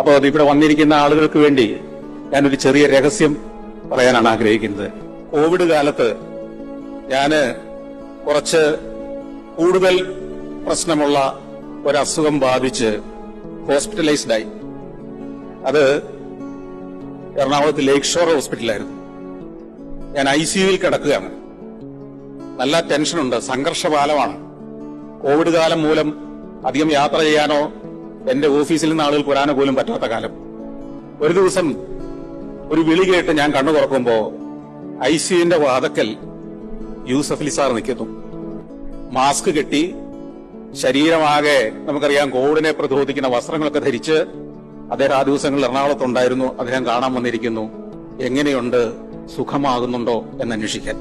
അപ്പോൾ ഇവിടെ വന്നിരിക്കുന്ന ആളുകൾക്ക് വേണ്ടി ഞാനൊരു ചെറിയ രഹസ്യം പറയാനാണ് ആഗ്രഹിക്കുന്നത്. കോവിഡ് കാലത്ത് ഞാന് കുറച്ച് കൂടുതൽ പ്രശ്നമുള്ള ഒരസുഖം ബാധിച്ച് ഹോസ്പിറ്റലൈസ്ഡ് ആയി. അത് എറണാകുളത്ത് ലേക്ക് ഷോർ ഹോസ്പിറ്റലായിരുന്നു. ഞാൻ ICUവിൽ കിടക്കുകയാണ്. നല്ല ടെൻഷനുണ്ട്, സംഘർഷകാലമാണ്. കോവിഡ് കാലം മൂലം അധികം യാത്ര ചെയ്യാനോ എന്റെ ഓഫീസിൽ നിന്ന് ആളുകൾ വരാനോ പോലും പറ്റാത്ത കാലം. ഒരു ദിവസം ഒരു വിളി കേട്ട് ഞാൻ കണ്ണു തുറക്കുമ്പോ ICUവിന്റെ വാതക്കൽ യൂസഫ് അലി സാർ നിൽക്കുന്നു. മാസ്ക് കെട്ടി, ശരീരമാകെ നമുക്കറിയാം കോവിഡിനെ പ്രതിരോധിക്കുന്ന വസ്ത്രങ്ങളൊക്കെ ധരിച്ച് അദ്ദേഹം ആ ദിവസങ്ങളിൽ എറണാകുളത്തുണ്ടായിരുന്നു. അദ്ദേഹം കാണാൻ വന്നിരിക്കുന്നു. എങ്ങനെയുണ്ട്, സുഖമാകുന്നുണ്ടോ എന്നന്വേഷിക്കാൻ.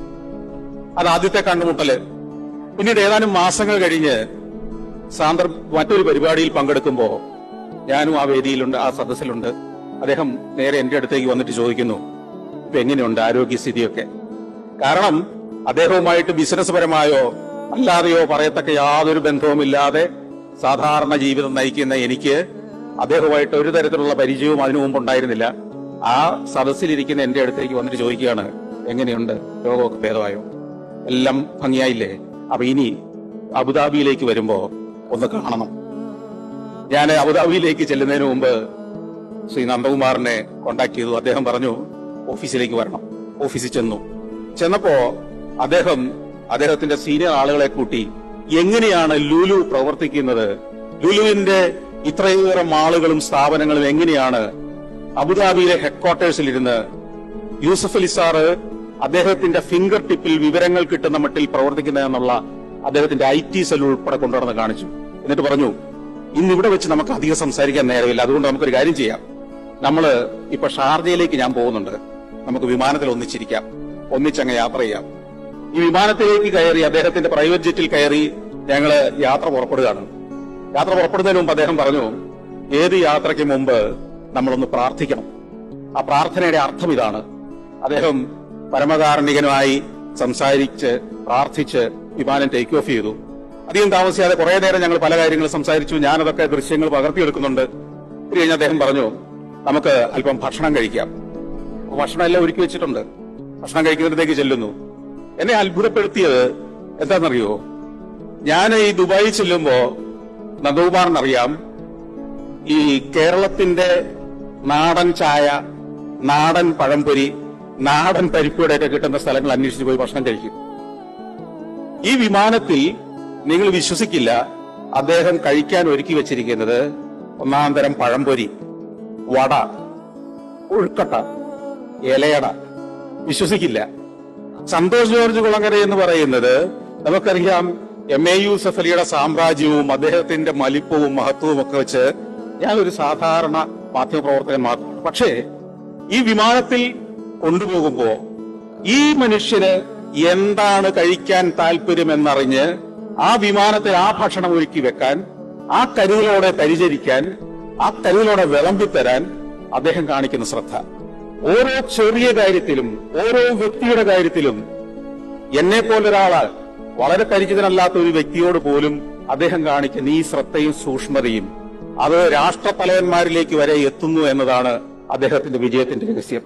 അത് ആദ്യത്തെ കണ്ടുമുട്ടല്. പിന്നീട് ഏതാനും മാസങ്ങൾ കഴിഞ്ഞ് മറ്റൊരു പരിപാടിയിൽ പങ്കെടുക്കുമ്പോ ഞാനും ആ വേദിയിലുണ്ട്, ആ സദസ്സിലുണ്ട്. അദ്ദേഹം നേരെ എന്റെ അടുത്തേക്ക് വന്നിട്ട് ചോദിക്കുന്നു, ഇപ്പൊ എങ്ങനെയുണ്ട് ആരോഗ്യസ്ഥിതിയൊക്കെ? കാരണം അദ്ദേഹവുമായിട്ട് ബിസിനസ് പരമായോ അല്ലാതെയോ പറയത്തക്ക യാതൊരു ബന്ധവുമില്ലാതെ സാധാരണ ജീവിതം നയിക്കുന്ന എനിക്ക് അദ്ദേഹവുമായിട്ട് ഒരു തരത്തിലുള്ള പരിചയവും അതിനു മുമ്പ് ഉണ്ടായിരുന്നില്ല. ആ സദസ്സിലിരിക്കുന്ന എന്റെ അടുത്തേക്ക് വന്നിട്ട് ചോദിക്കുകയാണ്, എങ്ങനെയുണ്ട്, രോഗമൊക്കെ ഭേദമായോ, എല്ലാം ഭംഗിയായില്ലേ? അപ്പൊ ഇനി അബുദാബിയിലേക്ക് വരുമ്പോ ഒന്ന് കാണണം. ഞാൻ അബുദാബിയിലേക്ക് ചെല്ലുന്നതിന് മുമ്പ് ശ്രീ നന്ദകുമാറിനെ കോണ്ടാക്ട് ചെയ്തു. അദ്ദേഹം പറഞ്ഞു ഓഫീസിലേക്ക് വരണം. ഓഫീസിൽ ചെന്നപ്പോ അദ്ദേഹത്തിന്റെ സീനിയർ ആളുകളെ കൂട്ടി എങ്ങനെയാണ് ലുലു പ്രവർത്തിക്കുന്നത്, ലുലുവിന്റെ ഇത്രയേറെ മാളുകളും സ്ഥാപനങ്ങളും എങ്ങനെയാണ് അബുദാബിയിലെ ഹെഡ്ക്വാർട്ടേഴ്സിലിരുന്ന് യൂസഫ് അലി സാറ് അദ്ദേഹത്തിന്റെ ഫിംഗർ ടിപ്പിൽ വിവരങ്ങൾ കിട്ടുന്ന മട്ടിൽ പ്രവർത്തിക്കുന്നതെന്നുള്ള അദ്ദേഹത്തിന്റെ IT സെൽ ഉൾപ്പെടെ കൊണ്ടുവന്ന് കാണിച്ചു. എന്നിട്ട് പറഞ്ഞു, ഇന്നിവിടെ വെച്ച് നമുക്ക് അധികം സംസാരിക്കാൻ നേരമില്ല, അതുകൊണ്ട് നമുക്കൊരു കാര്യം ചെയ്യാം. നമ്മള് ഇപ്പൊ ഷാർജയിലേക്ക് ഞാൻ പോകുന്നുണ്ട്, നമുക്ക് വിമാനത്തിൽ ഒന്നിച്ചിരിക്കാം, ഒന്നിച്ചങ്ങ് യാത്ര ചെയ്യാം. ഈ വിമാനത്തിലേക്ക് കയറി, അദ്ദേഹത്തിന്റെ പ്രൈവറ്റ് ജെറ്റിൽ കയറി ഞങ്ങള് യാത്ര പുറപ്പെടുകയാണ്. യാത്ര പുറപ്പെടുന്നതിന് മുമ്പ് അദ്ദേഹം പറഞ്ഞു, ഏത് യാത്രയ്ക്ക് മുമ്പ് നമ്മളൊന്ന് പ്രാർത്ഥിക്കണം. ആ പ്രാർത്ഥനയുടെ അർത്ഥം ഇതാണ്. അദ്ദേഹം പരമകാരുണികനുമായി സംസാരിച്ച് പ്രാർത്ഥിച്ച് വിമാനം ടേക്ക് ഓഫ് ചെയ്തു. അധികം താമസിയാതെ കുറെ നേരം ഞങ്ങൾ പല കാര്യങ്ങൾ സംസാരിച്ചു. ഞാനതൊക്കെ ദൃശ്യങ്ങൾ പകർത്തിയെടുക്കുന്നുണ്ട്. ഇത് കഴിഞ്ഞ് അദ്ദേഹം പറഞ്ഞു, നമുക്ക് അല്പം ഭക്ഷണം കഴിക്കാം. ഭക്ഷണം എല്ലാം ഒരുക്കി വെച്ചിട്ടുണ്ട്. ഭക്ഷണം കഴിക്കുന്നതിലേക്ക് ചെല്ലുന്നു. എന്നെ അത്ഭുതപ്പെടുത്തിയത് എന്താണെന്നറിയോ? ഞാൻ ഈ ദുബായിൽ ചെല്ലുമ്പോ നന്ദകുമാറിനറിയാം, ഈ കേരളത്തിന്റെ നാടൻ ചായ, നാടൻ പഴംപൊരി, നാടൻ പരിപ്പുവടയൊക്കെ കിട്ടുന്ന സ്ഥലങ്ങൾ അന്വേഷിച്ച് പോയി ഭക്ഷണം കഴിക്കും. ഈ വിമാനത്തിൽ നിങ്ങൾ വിശ്വസിക്കില്ല, അദ്ദേഹം കഴിക്കാൻ ഒരുക്കി വെച്ചിരിക്കുന്നത് ഒന്നാം തരം പഴംപൊരി, വട, കൊഴുക്കട്ട, ഇലയട. വിശ്വസിക്കില്ല. സന്തോഷ് ജോർജ് കുളങ്ങര എന്ന് പറയുന്നത് നമുക്കറിയാം, MA യൂസഫ് അലിയുടെ സാമ്രാജ്യവും അദ്ദേഹത്തിന്റെ മലിപ്പവും മഹത്വവും ഒക്കെ വെച്ച് ഞാൻ ഒരു സാധാരണ മാധ്യമപ്രവർത്തകൻ മാത്രം. പക്ഷേ ഈ വിമാനത്തിൽ കൊണ്ടുപോകുമ്പോ ഈ മനുഷ്യന് എന്താണ് കഴിക്കാൻ താല്പര്യമെന്നറിഞ്ഞ് ആ വിമാനത്തിൽ ആ ഭക്ഷണം ഒരുക്കി വെക്കാൻ, ആ കരുതലോടെ പരിചരിക്കാൻ, ആ കരുതലോടെ വിളമ്പിത്തരാൻ അദ്ദേഹം കാണിക്കുന്ന ശ്രദ്ധ, ഓരോ ചെറിയ കാര്യത്തിലും ഓരോ വ്യക്തിയുടെ കാര്യത്തിലും, എന്നെ പോലൊരാള് വളരെ പരിചിതനല്ലാത്ത ഒരു വ്യക്തിയോട് പോലും അദ്ദേഹം കാണിക്കുന്ന ഈ ശ്രദ്ധയും സൂക്ഷ്മതയും അത് രാഷ്ട്രത്തലവന്മാരിലേക്ക് വരെ എത്തുന്നു എന്നതാണ് അദ്ദേഹത്തിന്റെ വിജയത്തിന്റെ രഹസ്യം.